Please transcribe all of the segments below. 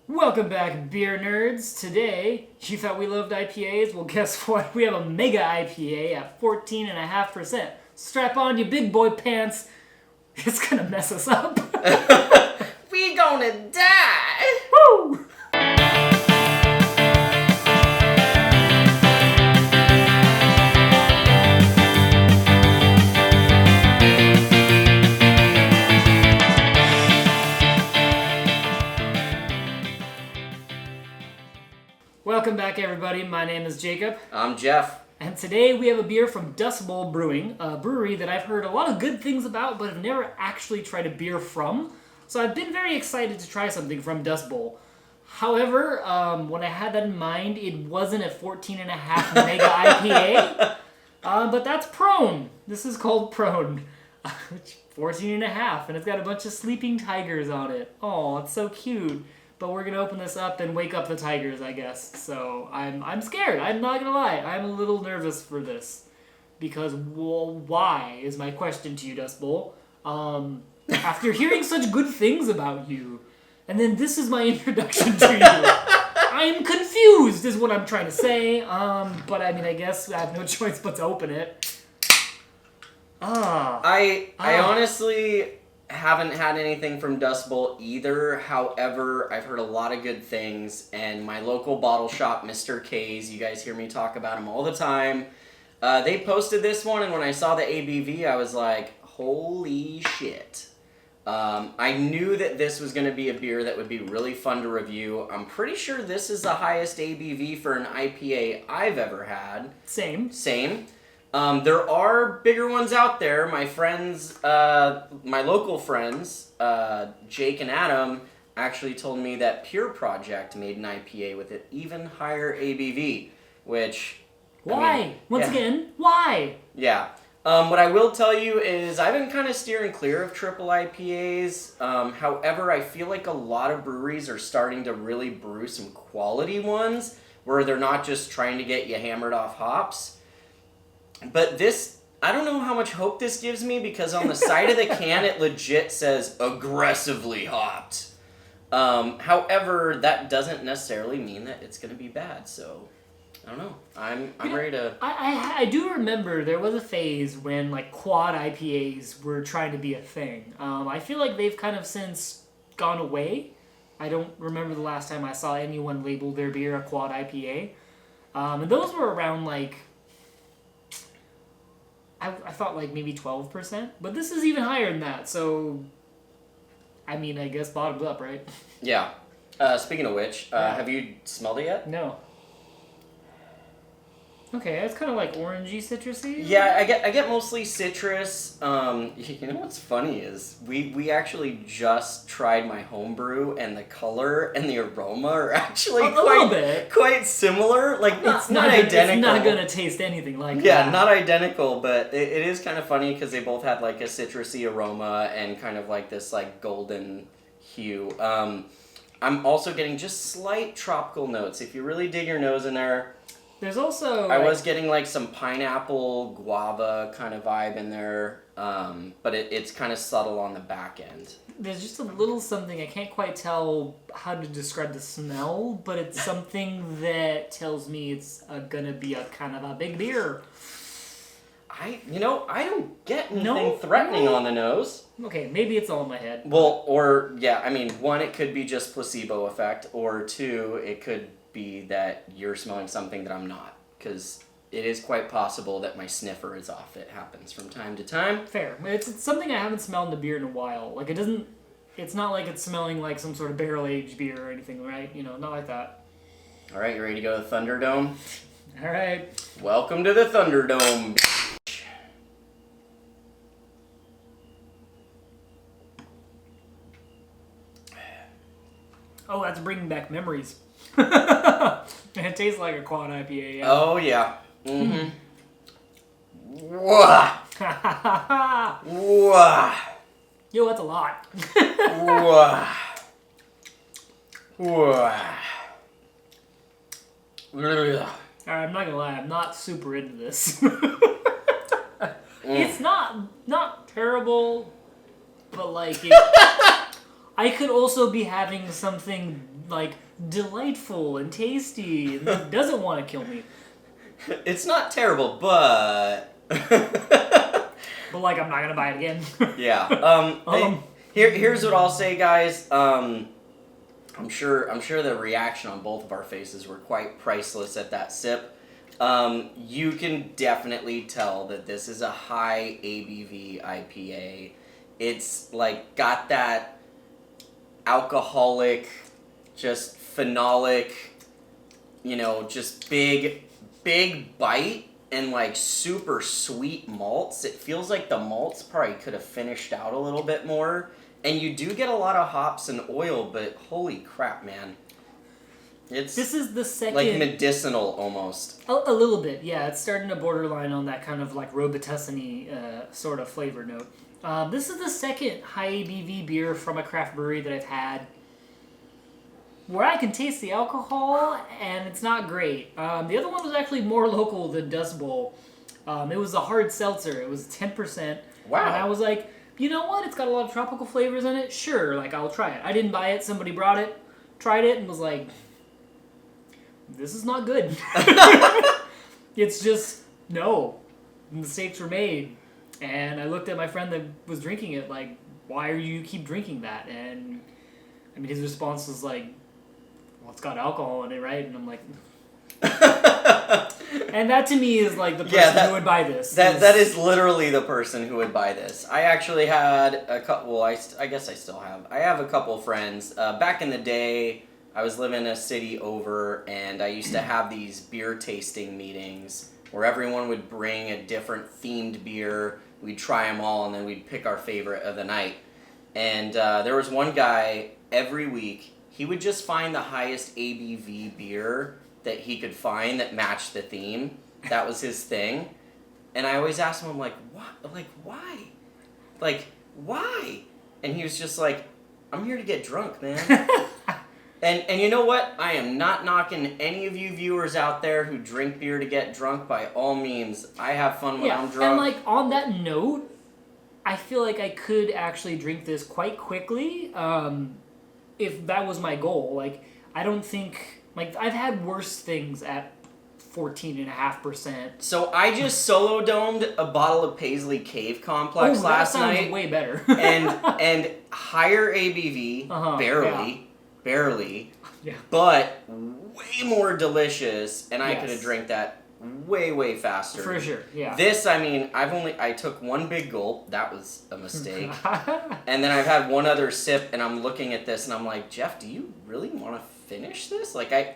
Welcome back, beer nerds. Today, you thought we loved IPAs? Well, guess what? We have a mega IPA at 14.5%. Strap on your big boy pants. It's gonna mess us up. We gonna die! Woo! Welcome back, everybody. My name is Jacob. I'm Jeff. And today we have a beer from Dust Bowl Brewing, a brewery that I've heard a lot of good things about, but have never actually tried a beer from. So I've been very excited to try something from Dust Bowl. However, when I had that in mind, it wasn't a 14.5 mega IPA, but that's Prone. This is called Prone. 14.5, and it's got a bunch of sleeping tigers on it. Oh, it's so cute. But we're gonna open this up and wake up the tigers, I guess. So I'm scared. I'm not gonna lie. I'm a little nervous for this because why is my question to you, Dust Bowl? After hearing such good things about you, and then this is my introduction to you. I am confused, is what I'm trying to say. But I mean, I guess I have no choice but to open it. I honestly haven't had anything from Dust Bowl either. However, I've heard a lot of good things, and my local bottle shop, Mr. K's, you guys hear me talk about them all the time. They posted this one, and when I saw the ABV, I was like, holy shit. I knew that this was going to be a beer that would be really fun to review. I'm pretty sure this is the highest ABV for an IPA I've ever had. Same. There are bigger ones out there. My friends, my local friends, Jake and Adam, actually told me that Pure Project made an IPA with an even higher ABV, which... Why? Once again, why? Yeah. What I will tell you is I've been kind of steering clear of triple IPAs. However, I feel like a lot of breweries are starting to really brew some quality ones where they're not just trying to get you hammered off hops. But this, I don't know how much hope this gives me because on the side of the can it legit says aggressively hopped. However, that doesn't necessarily mean that it's going to be bad, so I don't know. I'm ready to... I do remember there was a phase when like quad IPAs were trying to be a thing. I feel like they've kind of since gone away. I don't remember the last time I saw anyone label their beer a quad IPA. And those were around like... I thought like maybe 12%, but this is even higher than that, so I mean, I guess bottoms up, right? Yeah. Speaking of which, have you smelled it yet? No. Okay, it's kind of like orangey, citrusy. Yeah, I get mostly citrus. You know what's funny is we actually just tried my homebrew, and the color and the aroma are actually quite similar. Like it's not identical. It's not gonna taste anything like that. Yeah, not identical, but it is kind of funny because they both had like a citrusy aroma and kind of like this like golden hue. I'm also getting just slight tropical notes. If you really dig your nose in there. There's also... I was getting like some pineapple, guava kind of vibe in there, but it's kind of subtle on the back end. There's just a little something, I can't quite tell how to describe the smell, but it's something that tells me it's gonna be a kind of a big beer. I don't get anything threatening on the nose. Okay, maybe it's all in my head. Well, or, yeah, I mean, one, it could be just placebo effect, or two, it could be that you're smelling something that I'm not, because it is quite possible that my sniffer is off. It happens from time to time. Fair. It's something I haven't smelled in a beer in a while. Like, it's not like it's smelling like some sort of barrel-aged beer or anything, right? You know, not like that. All right, you ready to go to the Thunderdome? All right. Welcome to the Thunderdome. Oh, that's bringing back memories. It tastes like a quad IPA. Yeah. Oh, yeah. Mm-hmm. Wah! Wah! Yo, that's a lot. Wah! Wah! Alright, I'm not gonna lie, I'm not super into this. It's not terrible, but like... I could also be having something like delightful and tasty and it doesn't want to kill me. It's not terrible, but But like I'm not gonna buy it again. Yeah. Here's what I'll say, guys. I'm sure the reaction on both of our faces were quite priceless at that sip. You can definitely tell that this is a high ABV IPA. It's like got that alcoholic, just phenolic, just big bite and like super sweet malts. It feels like the malts probably could have finished out a little bit more. And you do get a lot of hops and oil, but holy crap, man. This is the second... like medicinal almost. A little bit, yeah. It's starting to borderline on that kind of like Robitussin-y sort of flavor note. This is the second high ABV beer from a craft brewery that I've had where I can taste the alcohol, and it's not great. The other one was actually more local than Dust Bowl. It was a hard seltzer. It was 10%. Wow. And I was like, you know what? It's got a lot of tropical flavors in it. Sure, like I'll try it. I didn't buy it. Somebody brought it, tried it, and was like, this is not good. It's just, no. Mistakes were made. And I looked at my friend that was drinking it like, why are you keep drinking that? And I mean, his response was like, well, it's got alcohol in it, right? And I'm like... And that to me is like the person who would buy this. That is literally the person who would buy this. I actually had a couple, well, I guess I still have. I have a couple friends. Back in the day, I was living a city over, and I used to have these beer tasting meetings where everyone would bring a different themed beer. We'd try them all, and then we'd pick our favorite of the night. And there was one guy, every week, he would just find the highest ABV beer that he could find that matched the theme. That was his thing. And I always asked him, like, what? Like, why? Like, why? And he was just like, I'm here to get drunk, man. And you know what? I am not knocking any of you viewers out there who drink beer to get drunk. By all means, I have fun when I'm drunk. And like on that note, I feel like I could actually drink this quite quickly if that was my goal. Like, I don't think... Like, I've had worse things at 14.5%. So I just solo domed a bottle of Paisley Cave Complex last night. That sounds way better. and higher ABV, barely, but way more delicious, and I could have drank that way faster. For sure, yeah. This, I mean, I took one big gulp. That was a mistake. And then I've had one other sip, and I'm looking at this, and I'm like, Jeff, do you really want to finish this? Like, I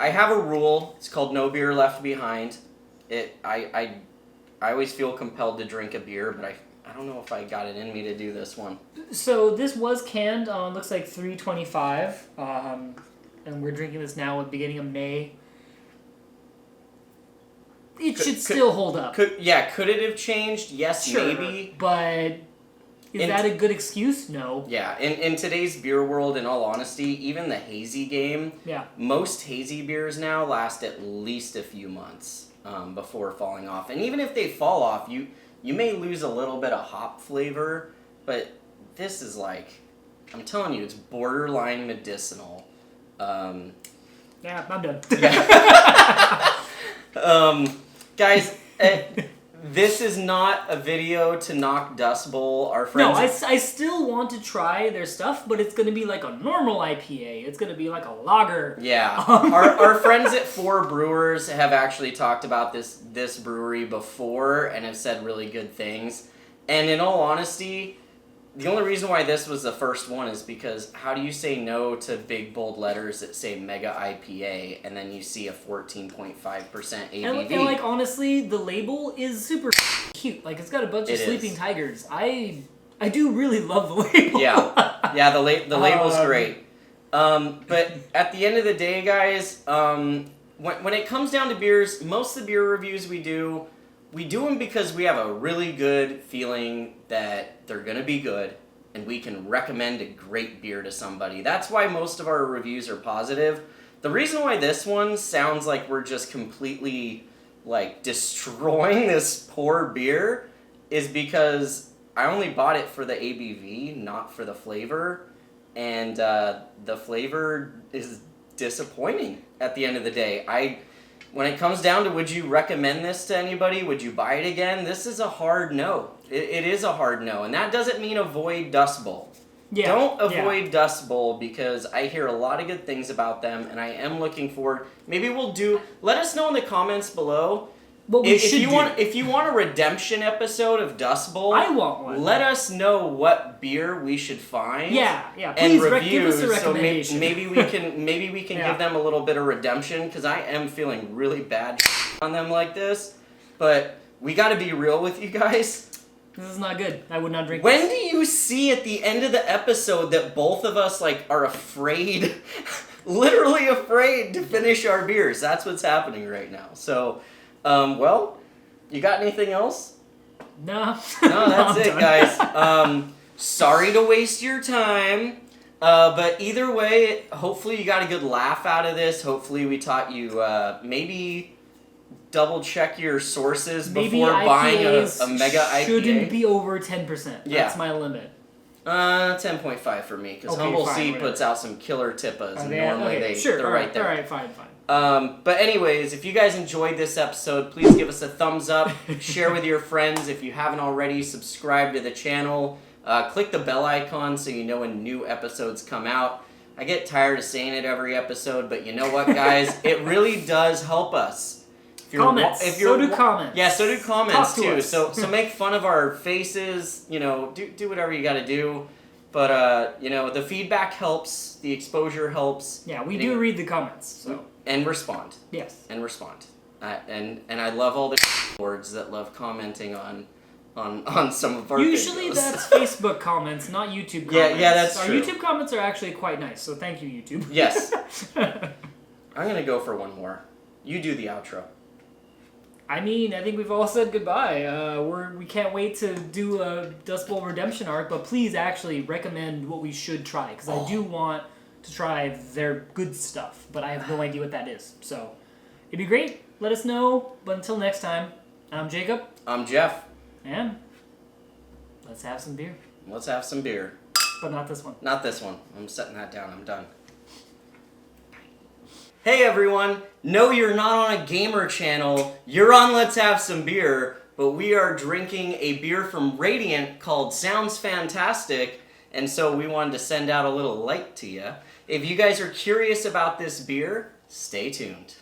have a rule. It's called no beer left behind. I always feel compelled to drink a beer, but I don't know if I got it in me to do this one. So this was canned on, looks like 325, and we're drinking this now at the beginning of May. It should still hold up. Could it have changed? Yes, sure, maybe. But is that a good excuse? No. Yeah, in today's beer world, in all honesty, even the hazy game, most hazy beers now last at least a few months before falling off. And even if they fall off, you may lose a little bit of hop flavor, but this is like, I'm telling you, it's borderline medicinal. Yeah, I'm done. Guys, this is not a video to knock Dust Bowl. Our friends. No, I still want to try their stuff, but it's going to be like a normal IPA. It's going to be like a lager. Yeah. our friends at 4 Brewers have actually talked about this brewery before and have said really good things. And in all honesty, the only reason why this was the first one is because how do you say no to big bold letters that say Mega IPA and then you see a 14.5% ABV? And like honestly, the label is super cute. Like it's got a bunch of sleeping tigers. I do really love the label. Yeah, the label's great. But at the end of the day, guys, when it comes down to beers, most of the beer reviews we do them because we have a really good feeling that they're going to be good and we can recommend a great beer to somebody. That's why most of our reviews are positive. The reason why this one sounds like we're just completely like destroying this poor beer is because I only bought it for the ABV, not for the flavor. and the flavor is disappointing at the end of the day. When it comes down to would you recommend this to anybody, would you buy it again, this is a hard no. It is a hard no, and that doesn't mean avoid Dust Bowl. Yeah. Don't avoid Dust Bowl because I hear a lot of good things about them, and I am looking forward. Maybe let us know in the comments below. If you want a redemption episode of Dust Bowl, I want one. Let us know what beer we should find. Yeah. And Please review, give us a recommendation. So maybe we can give them a little bit of redemption because I am feeling really bad on them like this. But we got to be real with you guys. This is not good. I would not drink When this. do you see at the end of the episode that both of us are afraid, literally afraid to finish our beers? That's what's happening right now. So. Well, you got anything else? No. No, that's it, guys. Sorry to waste your time. But either way, hopefully you got a good laugh out of this. Hopefully we taught you maybe double check your sources before buying a mega IPA. Shouldn't be over 10%. That's my limit. 10.5 for me, because Humble Sea puts out some killer tippas, and normally they're right there. Alright, fine. But anyways, if you guys enjoyed this episode, please give us a thumbs up, share with your friends. If you haven't already, subscribe to the channel. Click the bell icon so you know when new episodes come out. I get tired of saying it every episode, but you know what, guys? It really does help us. Comments. So do comments. Yeah, so do comments too. Us. So make fun of our faces. Do whatever you got to do. But the feedback helps. The exposure helps. Yeah, we do read the comments. So. And respond. Yes. And respond. And I love all the words that love commenting on some of our Usually videos. that's Facebook comments, not YouTube comments. Yeah, that's Our true. YouTube comments are actually quite nice, so thank you, YouTube. Yes. I'm going to go for one more. You do the outro. I think we've all said goodbye. We can't wait to do a Dust Bowl redemption arc, but please actually recommend what we should try, because I do want to try their good stuff, but I have no idea what that is. So it'd be great. Let us know. But until next time, I'm Jacob. I'm Jeff. And let's have some beer. Let's have some beer. But not this one. Not this one. I'm setting that down. I'm done. Hey everyone, no you're not on a gamer channel, you're on Let's Have Some Beer, but we are drinking a beer from Radiant called Sounds Fantastic, and so we wanted to send out a little light to you. If you guys are curious about this beer, stay tuned.